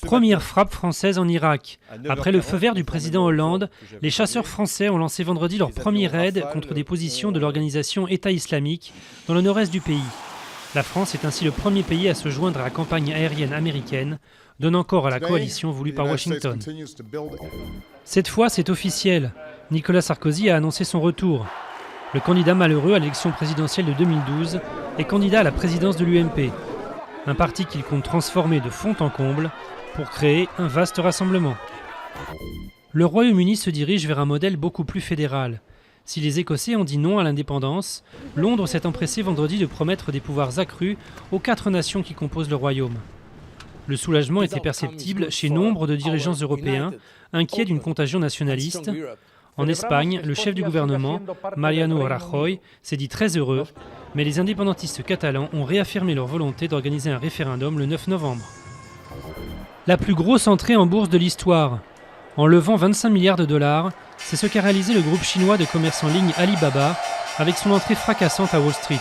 Première frappe française en Irak. Après le feu vert du président Hollande, les chasseurs français ont lancé vendredi leur premier raid contre des positions de l'organisation État islamique dans le nord-est du pays. La France est ainsi le premier pays à se joindre à la campagne aérienne américaine, donnant corps à la coalition voulue par Washington. Cette fois, c'est officiel. Nicolas Sarkozy a annoncé son retour. Le candidat malheureux à l'élection présidentielle de 2012 est candidat à la présidence de l'UMP, un parti qu'il compte transformer de fond en comble pour créer un vaste rassemblement. Le Royaume-Uni se dirige vers un modèle beaucoup plus fédéral. Si les Écossais ont dit non à l'indépendance, Londres s'est empressé vendredi de promettre des pouvoirs accrus aux 4 nations qui composent le Royaume. Le soulagement était perceptible chez nombre de dirigeants européens, inquiets d'une contagion nationaliste. En Espagne, le chef du gouvernement, Mariano Rajoy, s'est dit très heureux, mais les indépendantistes catalans ont réaffirmé leur volonté d'organiser un référendum le 9 novembre. La plus grosse entrée en bourse de l'histoire. En levant 25 milliards de dollars, c'est ce qu'a réalisé le groupe chinois de commerce en ligne Alibaba avec son entrée fracassante à Wall Street.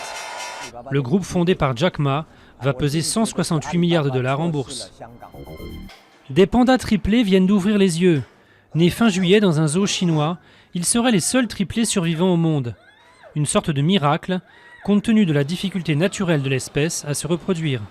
Le groupe fondé par Jack Ma va peser 168 milliards de dollars en bourse. Des pandas triplés viennent d'ouvrir les yeux. Nés fin juillet dans un zoo chinois, ils seraient les seuls triplés survivants au monde. Une sorte de miracle, compte tenu de la difficulté naturelle de l'espèce à se reproduire.